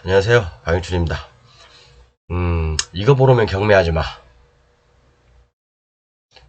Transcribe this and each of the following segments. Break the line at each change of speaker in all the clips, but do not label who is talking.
안녕하세요. 박영춘입니다. 이거 모르면 경매하지 마.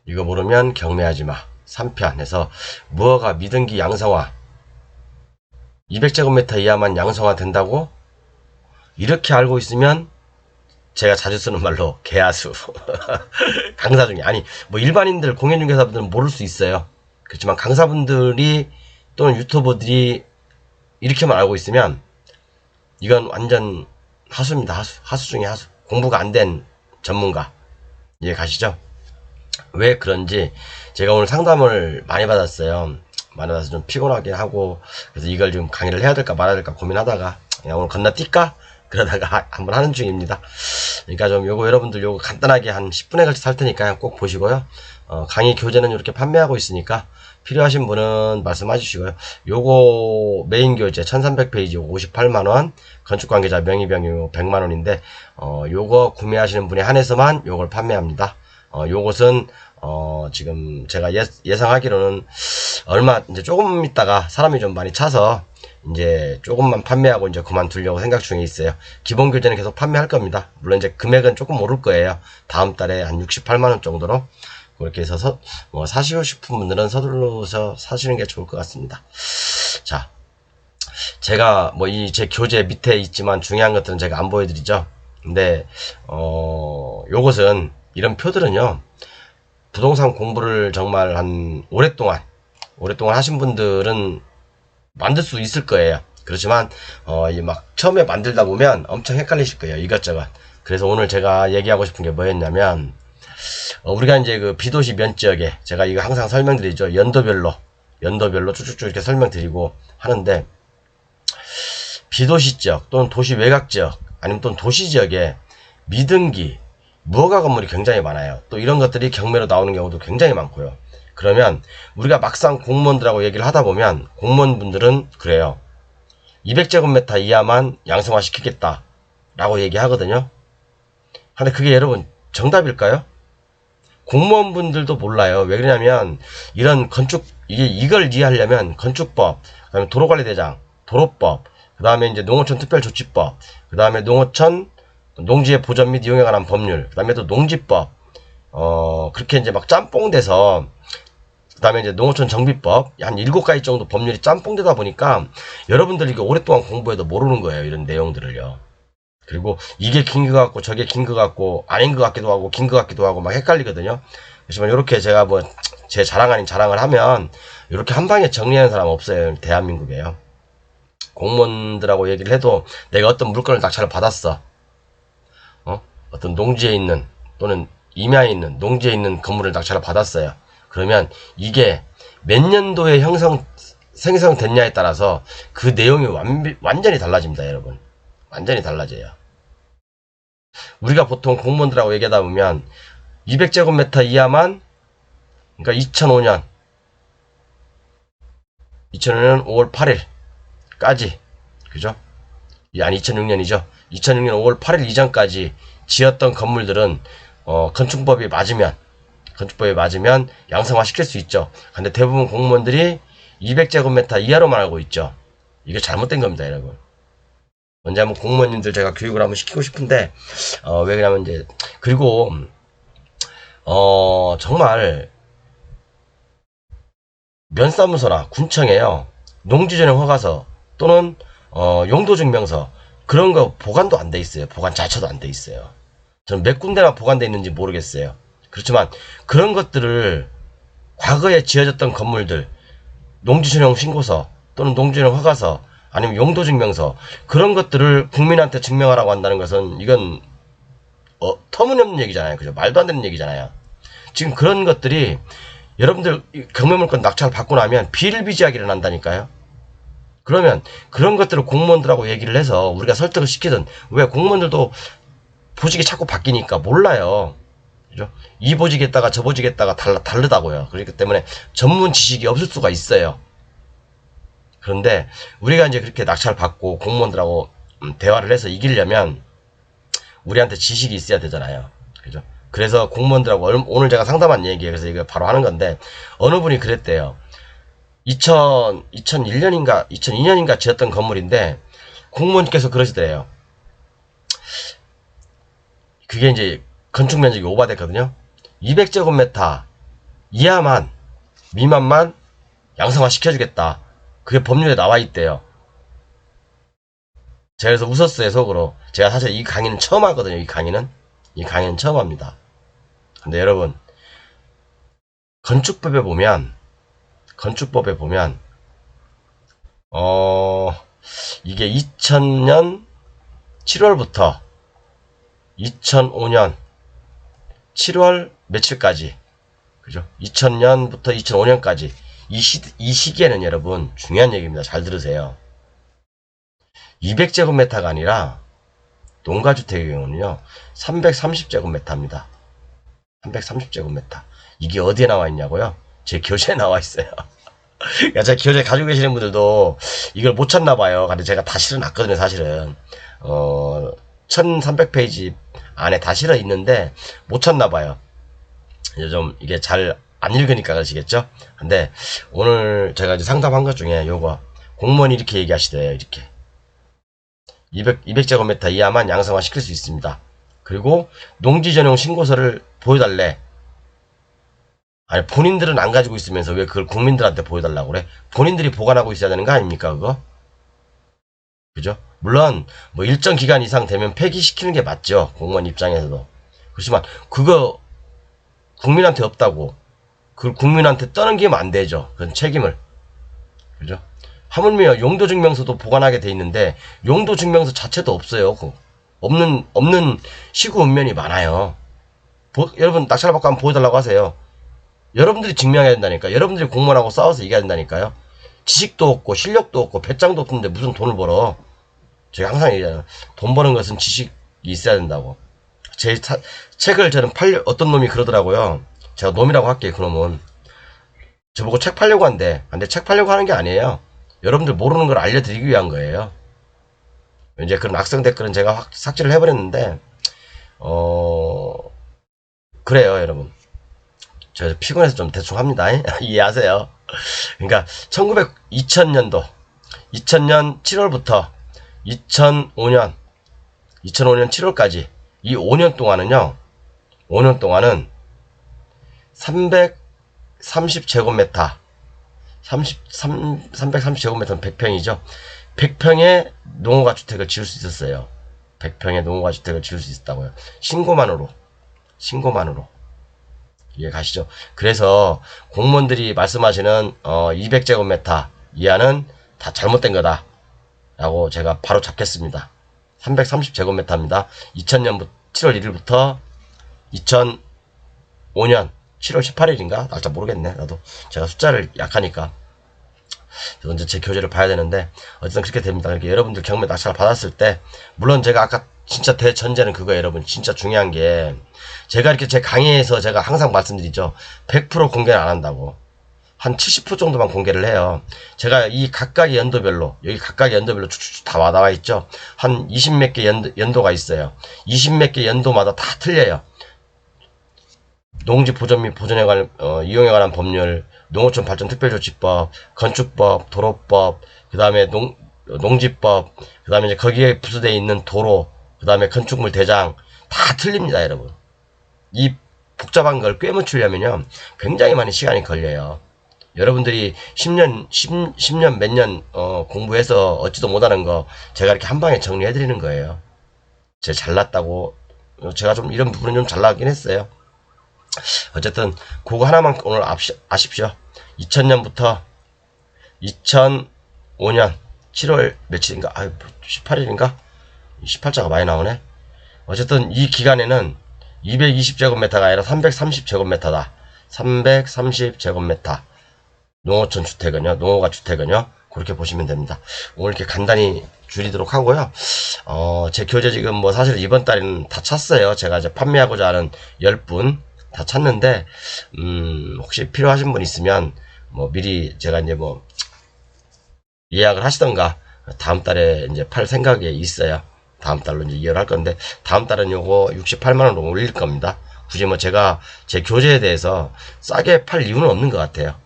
이거 모르면 경매하지 마. 3편에서 무허가 미등기 양성화 200제곱미터 이하만 양성화 된다고? 이렇게 알고 있으면 제가 자주 쓰는 말로 개하수. 강사 중에 아니 뭐 일반인들 공인중개사분들은 모를 수 있어요. 그렇지만 강사분들이 또는 유튜버들이 이렇게만 알고 있으면 이건 완전 하수입니다. 하수 중에 하수. 공부가 안 된 전문가. 이해 가시죠? 왜 그런지 제가 오늘 상담을 많이 받았어요. 많이 받아서 좀 피곤하긴 하고, 그래서 이걸 좀 강의를 해야 될까 말아야 될까 고민하다가 그냥 오늘 건너뛸까? 그러다가 한번 하는 중입니다. 그러니까 좀 요거 여러분들 요거 간단하게 한 10분에 걸쳐서 할 테니까 꼭 보시고요. 강의 교재는 이렇게 판매하고 있으니까 필요하신 분은 말씀해 주시고요. 요거 메인 교재 1300페이지 58만원, 건축관계자 명의병유 100만원인데 요거 구매하시는 분에 한해서만 요걸 판매합니다. 요것은 지금 제가 예상하기로는 얼마 이제 조금 있다가 사람이 좀 많이 차서 이제 조금만 판매하고 이제 그만두려고 생각 중에 있어요. 기본 교재는 계속 판매할 겁니다. 물론 이제 금액은 조금 오를 거예요. 다음 달에 한 68만원 정도로. 그렇게 해서 사시고 싶은 분들은 서둘러서 사시는 게 좋을 것 같습니다. 자, 제가 뭐 이 제 교재 밑에 있지만 중요한 것들은 제가 안 보여드리죠. 근데 요것은 이런 표들은요, 부동산 공부를 정말 한 오랫동안 하신 분들은 만들 수 있을 거예요. 그렇지만 막 처음에 만들다 보면 엄청 헷갈리실 거예요. 이것저것. 그래서 오늘 제가 얘기하고 싶은 게 뭐였냐면, 우리가 이제 그 비도시 면적에 제가 이거 항상 설명드리죠. 연도별로 쭉쭉쭉 이렇게 설명드리고 하는데, 비도시 지역 또는 도시 외곽 지역 아니면 또는 도시 지역에 미등기 무허가 건물이 굉장히 많아요. 또 이런 것들이 경매로 나오는 경우도 굉장히 많고요. 그러면 우리가 막상 공무원들하고 얘기를 하다 보면 공무원분들은 그래요. 200제곱미터 이하만 양성화 시키겠다 라고 얘기하거든요. 근데 그게 여러분 정답일까요? 공무원분들도 몰라요. 왜 그러냐면 이런 이걸 이해하려면 건축법, 그다음에 도로관리대장, 도로법, 그 다음에 이제 농어촌 특별조치법, 그 다음에 농어촌 농지의 보전 및 이용에 관한 법률, 그 다음에 또 농지법, 그렇게 이제 막 짬뽕돼서, 그 다음에 이제 농어촌 정비법, 한 7가지 정도 법률이 짬뽕되다 보니까 여러분들이 이게 오랫동안 공부해도 모르는 거예요. 이런 내용들을요. 그리고 이게 긴 것 같고 저게 긴 것 같고 아닌 것 같기도 하고 긴 것 같기도 하고 막 헷갈리거든요. 그렇지만 이렇게 제가 뭐 제 자랑 아닌 자랑을 하면 이렇게 한 방에 정리하는 사람 없어요. 대한민국에요. 공무원들하고 얘기를 해도 내가 어떤 물건을 낙찰을 받았어. 어떤 농지에 있는 또는 임야에 있는 농지에 있는 건물을 낙찰을 받았어요. 그러면 이게 몇 년도에 생성됐냐에 따라서 그 내용이 완전히 달라집니다, 여러분. 완전히 달라져요. 우리가 보통 공무원들하고 얘기하다 보면 200제곱미터 이하만, 그러니까 2005년 5월 8일까지, 그죠? 아니 2006년이죠. 2006년 5월 8일 이전까지 지었던 건물들은 건축법이 맞으면 양성화 시킬 수 있죠. 근데 대부분 공무원들이 200제곱미터 이하로만 알고 있죠. 이게 잘못된 겁니다, 여러분. 언제 한번 공무원님들 제가 교육을 한번 시키고 싶은데 왜 그러냐면 이제 그리고 정말 면사무소나 군청에요, 농지전용 허가서 또는 용도증명서 그런 거 보관도 안 돼 있어요. 보관 자체도 안 돼 있어요. 저는 몇 군데나 보관돼 있는지 모르겠어요. 그렇지만 그런 것들을 과거에 지어졌던 건물들, 농지전용 신고서 또는 농지전용 허가서 아니면 용도증명서 그런 것들을 국민한테 증명하라고 한다는 것은 이건 터무니없는 얘기잖아요. 그죠? 말도 안 되는 얘기잖아요. 지금 그런 것들이 여러분들 경매물건 낙찰 받고 나면 비일비재하게 일어난다니까요. 그러면 그런 것들을 공무원들하고 얘기를 해서 우리가 설득을 시키든, 왜 공무원들도 보직이 자꾸 바뀌니까 몰라요. 그죠? 이 보직에다가 저 보직에다가 다르다고요. 그렇기 때문에 전문 지식이 없을 수가 있어요. 그런데 우리가 이제 그렇게 낙찰 받고 공무원들하고 대화를 해서 이기려면 우리한테 지식이 있어야 되잖아요. 그죠? 그래서 공무원들하고 오늘 제가 상담한 얘기예요. 그래서 이거 바로 하는 건데, 어느 분이 그랬대요. 2001년인가 2002년인가 지었던 건물인데 공무원께서 그러시더래요. 그게 이제 건축 면적이 오버됐거든요. 200제곱미터 이하만, 미만만 양성화 시켜주겠다. 그게 법률에 나와 있대요. 제가 그래서 웃었어요, 속으로. 제가 사실 이 강의는 처음 하거든요, 이 강의는 처음 합니다. 근데 여러분, 건축법에 보면, 이게 2000년 7월부터 2005년 7월 며칠까지, 그죠? 2000년부터 2005년까지 이 시기에는 여러분 중요한 얘기입니다. 잘 들으세요. 200제곱미터가 아니라 농가주택의 경우는요 330제곱미터입니다. 330제곱미터. 이게 어디에 나와 있냐고요? 제 교재에 나와 있어요. 제 교재 가지고 계시는 분들도 이걸 못 찾나봐요. 근데 제가 다 실어놨거든요, 사실은. 1300페이지 안에 다 실어 있는데 못 찾나봐요. 좀 이게 잘 안 읽으니까 그러시겠죠? 근데 오늘 제가 이제 상담한 것 중에 요거 공무원이 이렇게 얘기하시대요. 이렇게 200제곱미터 이하만 양성화 시킬 수 있습니다. 그리고 농지 전용 신고서를 보여달래. 아니, 본인들은 안 가지고 있으면서 왜 그걸 국민들한테 보여달라고 그래? 본인들이 보관하고 있어야 되는 거 아닙니까, 그거? 그죠? 물론 뭐 일정 기간 이상 되면 폐기시키는 게 맞죠, 공무원 입장에서도. 그렇지만 그거 국민한테 없다고 그걸 국민한테 떠넘기면 안 되죠. 그건 책임을. 그죠? 하물며 용도증명서도 보관하게 돼 있는데 용도증명서 자체도 없어요. 없는 시구 읍면이 많아요. 여러분 낙찰 받고 한번 보여달라고 하세요. 여러분들이 증명해야 된다니까. 여러분들이 공무원하고 싸워서 이겨야 된다니까요. 지식도 없고 실력도 없고 배짱도 없는데 무슨 돈을 벌어. 제가 항상 얘기하잖아요. 돈 버는 것은 지식이 있어야 된다고. 책을 저는 어떤 놈이 그러더라고요. 제가 놈이라고 할게요. 그놈은 저보고 책 팔려고 한대. 근데 책 팔려고 하는 게 아니에요. 여러분들 모르는 걸 알려드리기 위한 거예요. 이제 그런 악성 댓글은 제가 삭제를 해버렸는데 그래요, 여러분. 저 피곤해서 좀 대충 합니다. 이해하세요. 그러니까 2000년 7월부터 2005년 7월까지 이 5년 동안은요. 5년 동안은 330제곱미터 330제곱미터는 100평이죠. 100평의 농어가 주택을 지을 수 있었어요. 100평의 농어가 주택을 지을 수 있었다고요. 신고만으로. 이해 가시죠? 그래서 공무원들이 말씀하시는 200제곱미터 이하는 다 잘못된 거다 라고 제가 바로 잡겠습니다. 330제곱미터입니다. 2000년 7월 1일부터 2005년 7월 18일인가? 날짜 모르겠네. 나도 제가 숫자를 약하니까 이제 제 교재를 봐야 되는데 어쨌든 그렇게 됩니다. 그러니까 여러분들 경매 낙찰을 받았을 때 물론 제가 아까 진짜 대전제는 그거예요. 여러분 진짜 중요한 게 제가 이렇게 제 강의에서 제가 항상 말씀드리죠. 100% 공개는 안 한다고. 한 70% 정도만 공개를 해요. 제가 이 각각의 연도별로 여기 각각의 연도별로 쭉쭉쭉 다 나와 있죠. 한 20몇 개 연도가 있어요. 20몇 개 연도마다 다 틀려요. 농지 보존 및 보존에 관한 이용에 관한 법률, 농어촌 발전 특별조치법, 건축법, 도로법, 그 다음에 농지법, 그 다음에 이제 거기에 부수되어 있는 도로, 그 다음에 건축물 대장 다 틀립니다, 여러분. 이 복잡한 걸 꿰맞추려면요 굉장히 많은 시간이 걸려요. 여러분들이 10년 몇 년 공부해서 얻지도 못하는 거 제가 이렇게 한 방에 정리해드리는 거예요. 제가 잘났다고 제가 좀 이런 부분은 좀 잘나긴 했어요. 어쨌든 그거 하나만 오늘 아십시오. 2000년부터 2005년 7월 며칠인가 18일인가 18자가 많이 나오네. 어쨌든 이 기간에는 220제곱미터가 아니라 330제곱미터다. 330제곱미터 농어촌 주택은요, 농어가 주택은요, 그렇게 보시면 됩니다. 오늘 이렇게 간단히 줄이도록 하고요. 제 교재 지금 뭐 사실 이번 달에는 다 찼어요. 제가 이제 판매하고자 하는 10분 다 찼는데, 혹시 필요하신 분 있으면, 뭐 미리 제가 이제 뭐 예약을 하시던가, 다음 달에 이제 팔 생각이 있어요. 다음 달로 이제 이해를 할 건데, 다음 달은 요거 68만원으로 올릴 겁니다. 굳이 뭐 제가 제 교재에 대해서 싸게 팔 이유는 없는 것 같아요.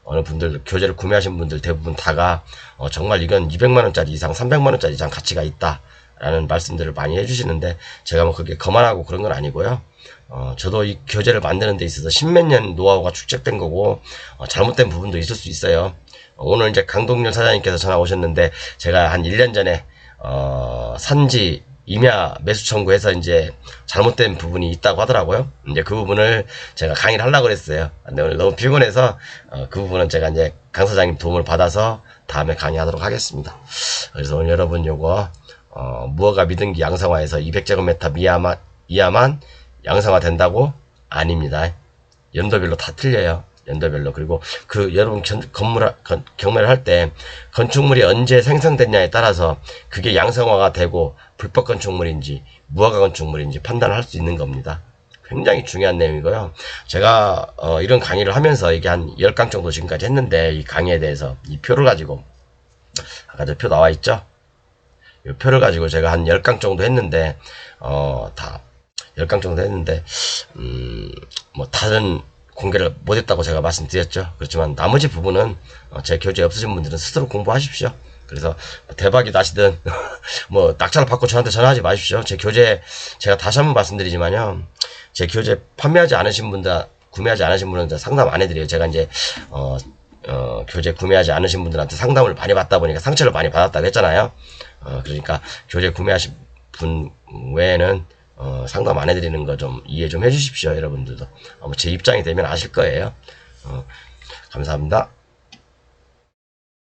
어느 분들 교재를 구매하신 분들 대부분 다가 정말 이건 200만원짜리 이상 300만원짜리 이상 가치가 있다 라는 말씀들을 많이 해주시는데, 제가 뭐 그게 거만하고 그런 건 아니고요. 저도 이 교재를 만드는 데 있어서 십몇 년 노하우가 축적된 거고, 잘못된 부분도 있을 수 있어요. 오늘 이제 강동렬 사장님께서 전화 오셨는데, 제가 한 1년 전에, 산지 임야 매수 청구해서 이제 잘못된 부분이 있다고 하더라고요. 이제 그 부분을 제가 강의를 하려고 그랬어요. 근데 오늘 너무 피곤해서, 그 부분은 제가 이제 강 사장님 도움을 받아서 다음에 강의하도록 하겠습니다. 그래서 오늘 여러분 요거, 무허가 미등기 양성화에서 200제곱미터 이하만 양성화 된다고? 아닙니다. 연도별로 다 틀려요. 연도별로. 그리고 그 여러분 경매를 할 때 건축물이 언제 생성됐냐에 따라서 그게 양성화가 되고 불법 건축물인지 무허가 건축물인지 판단을 할 수 있는 겁니다. 굉장히 중요한 내용이고요. 제가 이런 강의를 하면서 이게 한 10강 정도 지금까지 했는데, 이 강의에 대해서 이 표를 가지고, 아까 저 표 나와 있죠? 이 표를 가지고 제가 한 10강 정도 했는데, 다 10강 정도 했는데, 뭐 다른 공개를 못했다고 제가 말씀드렸죠. 그렇지만 나머지 부분은 제 교재에 없으신 분들은 스스로 공부하십시오. 그래서 대박이 나시든 뭐 낙찰을 받고 저한테 전화하지 마십시오. 제 교재, 제가 다시 한번 말씀드리지만요, 제 교재 판매하지 않으신 분들, 구매하지 않으신 분들은 상담 안 해드려요. 제가 이제 교재 구매하지 않으신 분들한테 상담을 많이 받다 보니까 상처를 많이 받았다고 했잖아요. 그러니까 교재 구매하신 분 외에는 상담 안 해드리는 거 좀 이해 좀 해주십시오. 여러분들도 제 입장이 되면 아실 거예요. 감사합니다.